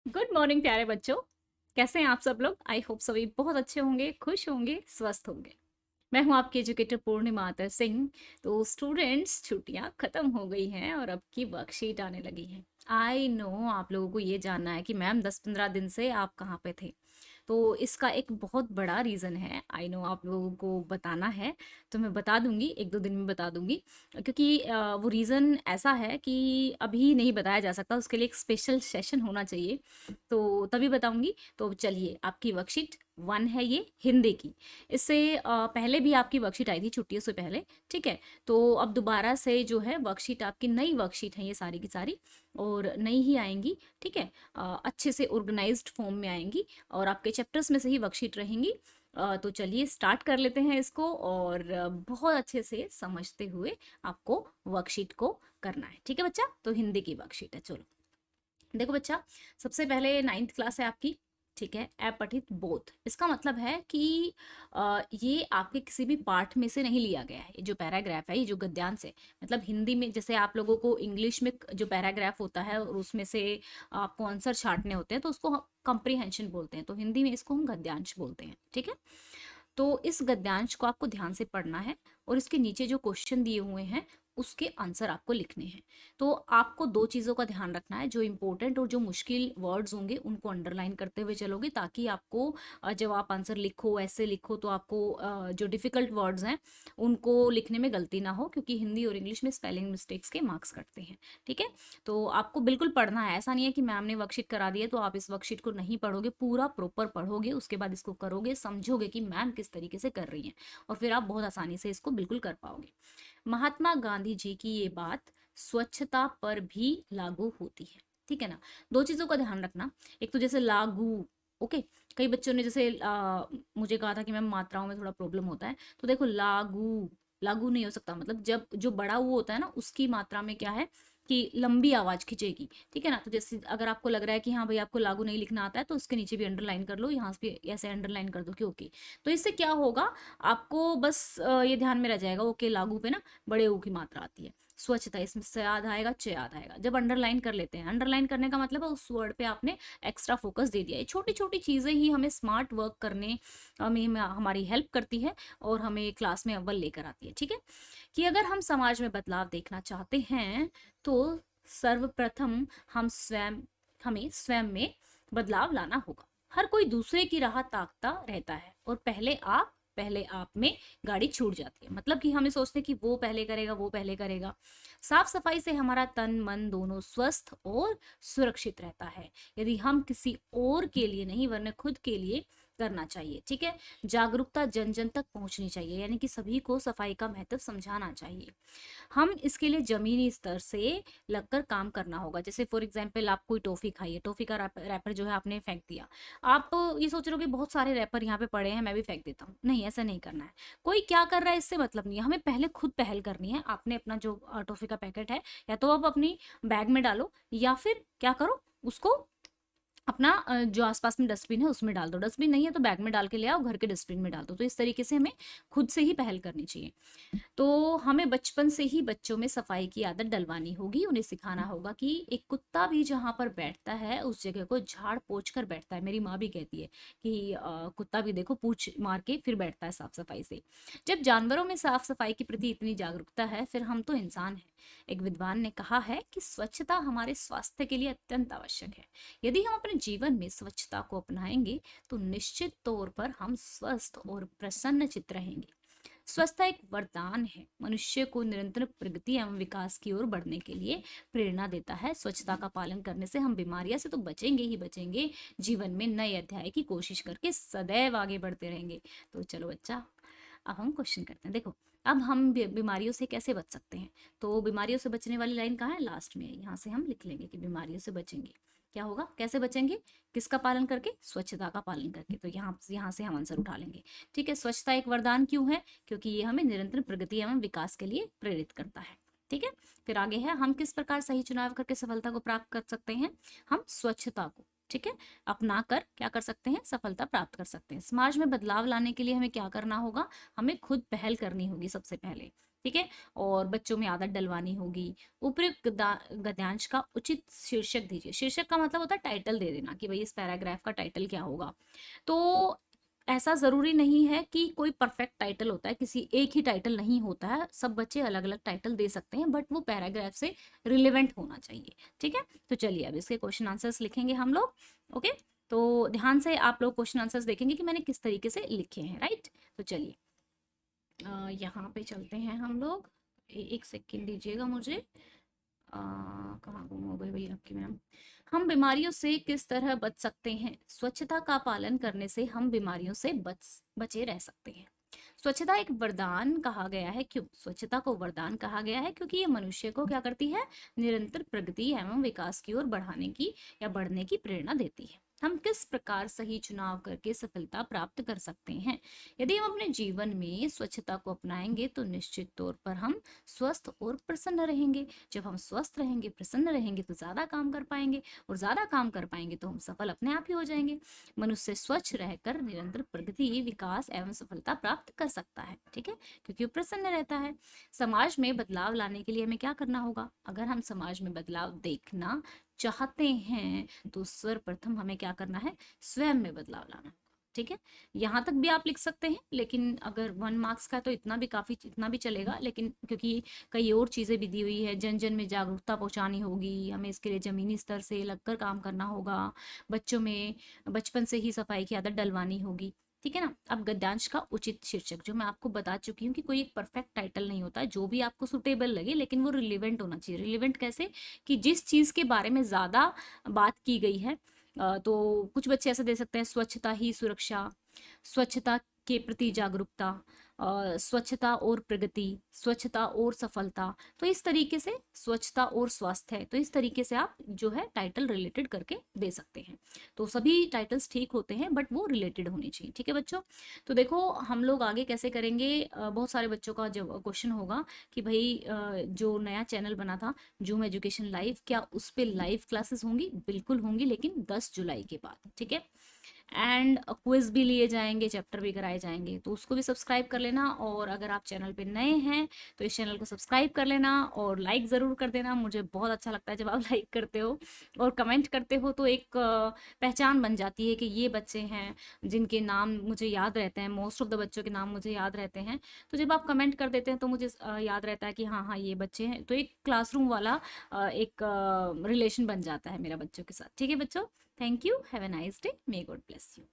Good morning प्यारे बच्चों। कैसे हैं आप सब लोग? आई होप सभी बहुत अच्छे होंगे, खुश होंगे, स्वस्थ होंगे। मैं हूं आपकी एजुकेटर पूर्णिमा आतर सिंह। तो स्टूडेंट्स, छुट्टियां खत्म हो गई हैं और अब की वर्कशीट आने लगी है। आई नो आप लोगों को ये जानना है कि मैम 10-15 दिन से आप कहाँ पे थे। तो इसका एक बहुत बड़ा रीज़न है। आई नो आप लोगों को बताना है, तो मैं बता दूंगी, 1-2 दिन में बता दूंगी। क्योंकि वो रीज़न ऐसा है कि अभी नहीं बताया जा सकता, उसके लिए एक स्पेशल सेशन होना चाहिए, तो तभी बताऊंगी। तो चलिए, आपकी वर्कशीट 1 है ये, हिंदी की। इससे पहले भी आपकी वर्कशीट आई थी छुट्टियों से पहले, ठीक है। तो अब दोबारा से जो है वर्कशीट, आपकी नई वर्कशीट है ये सारी की सारी, और नई ही आएंगी, ठीक है। अच्छे से ऑर्गेनाइज्ड फॉर्म में आएंगी और आपके चैप्टर्स में से ही वर्कशीट रहेंगी। तो चलिए स्टार्ट कर लेते हैं इसको, और बहुत अच्छे से समझते हुए आपको वर्कशीट को करना है, ठीक है बच्चा। तो हिंदी की वर्कशीट है, चलो देखो बच्चा। सबसे पहले 9th क्लास है आपकी, ठीक है। अपठित बोध, इसका मतलब है कि ये आपके किसी भी पार्ट में से नहीं लिया गया है। ये जो पैराग्राफ है, ये जो गद्यांश है, मतलब हिंदी में जैसे आप लोगों को इंग्लिश में जो पैराग्राफ होता है और उसमें से आपको आंसर छांटने होते हैं, तो उसको कंप्रीहेंशन बोलते हैं। तो हिंदी में इसको हम गद्यांश बोलते हैं, ठीक है। तो इस गद्यांश को आपको ध्यान से पढ़ना है, और इसके नीचे जो क्वेश्चन दिए हुए हैं उसके आंसर आपको लिखने हैं। तो आपको दो चीज़ों का ध्यान रखना है, जो इंपॉर्टेंट और जो मुश्किल वर्ड्स होंगे उनको अंडरलाइन करते हुए चलोगे, ताकि आपको जब आप आंसर लिखो, ऐसे लिखो, तो आपको जो डिफिकल्ट वर्ड्स हैं उनको लिखने में गलती ना हो, क्योंकि हिंदी और इंग्लिश में स्पेलिंग मिस्टेक्स के मार्क्स कटते हैं, ठीक है। तो आपको बिल्कुल पढ़ना है, ऐसा नहीं है कि मैम ने वर्कशीट करा दी है तो आप इस वर्कशीट को नहीं पढ़ोगे, पूरा प्रॉपर पढ़ोगे, उसके बाद इसको करोगे, समझोगे कि मैम किस तरीके से कर रही हैं, और फिर आप बहुत आसानी से इसको बिल्कुल कर पाओगे। महात्मा गांधी जी की ये बात स्वच्छता पर भी लागू होती है, ठीक है ना। दो चीजों का ध्यान रखना, एक तो जैसे लागू, ओके। कई बच्चों ने जैसे मुझे कहा था कि मैम मात्राओं में थोड़ा प्रॉब्लम होता है, तो देखो लागू, लागू नहीं हो सकता, मतलब जब जो बड़ा वो होता है ना, उसकी मात्रा में क्या है कि लंबी आवाज खिंचेगी, ठीक है ना। तो जैसे अगर आपको लग रहा है कि हाँ भाई आपको लागू नहीं लिखना आता है, तो उसके नीचे भी अंडरलाइन कर लो, यहाँ पे ऐसे अंडरलाइन कर दो कि ओके। तो इससे क्या होगा, आपको बस ये ध्यान में रह जाएगा, ओके लागू पे ना बड़े ऊ की मात्रा आती है। स्वच्छता, इसमें से याद आएगा, च याद आएगा। जब अंडरलाइन कर लेते हैं, अंडरलाइन करने का मतलब है उस वर्ड पे आपने एक्स्ट्रा फोकस दे दिया है। छोटी छोटी चीजें ही हमें स्मार्ट वर्क करने में हमारी हेल्प करती है, और हमें क्लास में अव्वल लेकर आती है, ठीक है। कि अगर हम समाज में बदलाव देखना चाहते हैं, तो सर्वप्रथम हमें स्वयं में बदलाव लाना होगा। हर कोई दूसरे की राह ताकता रहता है, और पहले आप में गाड़ी छूट जाती है। मतलब कि हमें सोचते हैं कि वो पहले करेगा, वो पहले करेगा। साफ सफाई से हमारा तन मन दोनों स्वस्थ और सुरक्षित रहता है। यदि हम किसी और के लिए नहीं, वरना खुद के लिए करना चाहिए, ठीक है। जागरूकता जन जन तक पहुंचनी चाहिए, यानी कि सभी को सफाई का महत्व समझाना चाहिए। हम इसके लिए जमीनी स्तर से लगकर काम करना होगा। जैसे फॉर एग्जाम्पल, आप कोई टॉफी खाई है, टॉफी का रैपर जो है आपने फेंक दिया, आप ये सोच रहे हो कि बहुत सारे रैपर यहाँ पे पड़े हैं, मैं भी फेंक देता हूँ। नहीं, ऐसा नहीं करना है। कोई क्या कर रहा है इससे मतलब नहीं है, हमें पहले खुद पहल करनी है। आपने अपना जो टॉफी का पैकेट है, या तो आप अपनी बैग में डालो, या फिर क्या करो, उसको अपना जो आसपास में डस्टबिन है उसमें डाल दो। डस्टबिन नहीं है तो बैग में डाल के ले आओ, घर के डस्टबिन में डाल दो। तो इस तरीके से हमें खुद से ही पहल करनी चाहिए। तो हमें बचपन से ही बच्चों में सफाई की आदत डलवानी होगी। उन्हें सिखाना होगा कि एक कुत्ता भी जहाँ पर बैठता है उस जगह को झाड़ पोंछ कर बैठता है। मेरी माँ भी कहती है कि कुत्ता भी देखो पूंछ मार के फिर बैठता है साफ सफाई से। जब जानवरों में साफ सफाई के प्रति इतनी जागरूकता है, फिर हम तो इंसान हैं। एक विद्वान ने कहा है कि स्वच्छता हमारे स्वास्थ्य के लिए अत्यंत आवश्यक है। यदि हम अपने जीवन में स्वच्छता को अपनाएंगे, तो निश्चित तौर पर हम स्वस्थ और प्रसन्न चित्त रहेंगे। स्वच्छता एक वरदान है, मनुष्य को निरंतर प्रगति एवं विकास की ओर बढ़ने के लिए प्रेरणा देता है। स्वच्छता का पालन करने से हम बीमारियां से तो बचेंगे ही बचेंगे, जीवन में नए अध्याय की कोशिश करके सदैव आगे बढ़ते रहेंगे। तो चलो बच्चा, अब हम क्वेश्चन करते हैं। देखो, अब हम बीमारियों से कैसे बच सकते हैं। तो बीमारियों से बचने वाली लाइन कहाँ है, लास्ट में है। यहाँ से हम लिख लेंगे कि बीमारियों से बचेंगे। क्या होगा, कैसे बचेंगे, किसका पालन करके, स्वच्छता का पालन करके। तो यहाँ से हम आंसर उठा लेंगे, ठीक है। स्वच्छता एक वरदान क्यों है, क्योंकि ये हमें निरंतर प्रगति एवं विकास के लिए प्रेरित करता है, ठीक है। फिर आगे है, हम किस प्रकार सही चुनाव करके सफलता को प्राप्त कर सकते हैं। हम स्वच्छता को, ठीक है, अपना कर क्या कर सकते हैं, सफलता प्राप्त कर सकते हैं। समाज में बदलाव लाने के लिए हमें क्या करना होगा, हमें खुद पहल करनी होगी सबसे पहले। ठीक है, और बच्चों में आदत डलवानी होगी। उपयुक्त गद्यांश का उचित शीर्षक दीजिए। शीर्षक का मतलब होता है टाइटल दे देना कि भाई इस पैराग्राफ का टाइटल क्या होगा। तो ऐसा ज़रूरी नहीं है कि कोई परफेक्ट टाइटल होता है, किसी एक ही टाइटल नहीं होता है, सब बच्चे अलग अलग टाइटल दे सकते हैं, बट वो पैराग्राफ से रिलेवेंट होना चाहिए। ठीक है, तो चलिए अब इसके क्वेश्चन आंसर्स लिखेंगे हम लोग। ओके, तो ध्यान से आप लोग क्वेश्चन आंसर्स देखेंगे कि मैंने किस तरीके से लिखे हैं। राइट, तो चलिए यहाँ पे चलते हैं हम लोग। एक सेकेंड दीजिएगा मुझे। कहाँ गुम हो गई भाई आपकी मैम। हम बीमारियों से किस तरह बच सकते हैं? स्वच्छता का पालन करने से हम बीमारियों से बचे रह सकते हैं। स्वच्छता एक वरदान कहा गया है। क्यों स्वच्छता को वरदान कहा गया है? क्योंकि ये मनुष्य को क्या करती है? निरंतर प्रगति एवं विकास की ओर बढ़ाने की या बढ़ने की प्रेरणा देती है। हम किस प्रकार सही चुनाव करके सफलता प्राप्त कर सकते हैं? यदि हम अपने जीवन में स्वच्छता को अपनाएंगे तो निश्चित तौर पर हम स्वस्थ और प्रसन्न रहेंगे। जब हम स्वस्थ रहेंगे, प्रसन्न रहेंगे तो ज्यादा काम कर पाएंगे, और ज्यादा काम कर पाएंगे तो हम सफल अपने आप ही हो जाएंगे। मनुष्य स्वच्छ रहकर निरंतर प्रगति, विकास एवं सफलता प्राप्त कर सकता है। ठीक है, क्योंकि वो प्रसन्न रहता है। समाज में बदलाव लाने के लिए हमें क्या करना होगा? अगर हम समाज में बदलाव देखना चाहते हैं तो सर्वप्रथम हमें क्या करना है? स्वयं में बदलाव लाना। ठीक है, यहाँ तक भी आप लिख सकते हैं, लेकिन अगर 1 मार्क्स का तो इतना भी काफी, इतना भी चलेगा, लेकिन क्योंकि कई और चीजें भी दी हुई है, जन जन में जागरूकता पहुंचानी होगी, हमें इसके लिए जमीनी स्तर से लगकर काम करना होगा, बच्चों में बचपन से ही सफाई की आदत डलवानी होगी। ठीक है ना। अब गद्यांश का उचित शीर्षक, जो मैं आपको बता चुकी हूँ कि कोई एक परफेक्ट टाइटल नहीं होता है, जो भी आपको सुटेबल लगे, लेकिन वो रिलेवेंट होना चाहिए। रिलेवेंट कैसे? कि जिस चीज के बारे में ज्यादा बात की गई है। तो कुछ बच्चे ऐसे दे सकते हैं, स्वच्छता ही सुरक्षा, स्वच्छता के प्रति जागरूकता, स्वच्छता और प्रगति, स्वच्छता और सफलता। तो इस तरीके से स्वच्छता और स्वास्थ्य है, तो इस तरीके से आप जो है टाइटल रिलेटेड करके दे सकते हैं। तो सभी टाइटल्स ठीक होते हैं, बट वो रिलेटेड होनी चाहिए। ठीक है बच्चों, तो देखो हम लोग आगे कैसे करेंगे। बहुत सारे बच्चों का जब क्वेश्चन होगा कि भाई जो नया चैनल बना था जूम एजुकेशन लाइव, क्या उस पर लाइव क्लासेस होंगी? बिल्कुल होंगी, लेकिन 10 जुलाई के बाद। ठीक है, एंड क्विज भी लिए जाएंगे, चैप्टर भी कराए जाएंगे, तो उसको भी सब्सक्राइब कर लेना। और अगर आप चैनल पे नए हैं तो इस चैनल को सब्सक्राइब कर लेना और लाइक ज़रूर कर देना। मुझे बहुत अच्छा लगता है जब आप लाइक करते हो और कमेंट करते हो, तो एक पहचान बन जाती है कि ये बच्चे हैं जिनके नाम मुझे याद रहते हैं। मोस्ट ऑफ द बच्चों के नाम मुझे याद रहते हैं, तो जब आप कमेंट कर देते हैं तो मुझे याद रहता है कि हाँ हाँ ये बच्चे हैं। तो एक क्लासरूम वाला एक रिलेशन बन जाता है मेरा बच्चों के साथ। ठीक है बच्चों, thank you, have a nice day, may God bless you.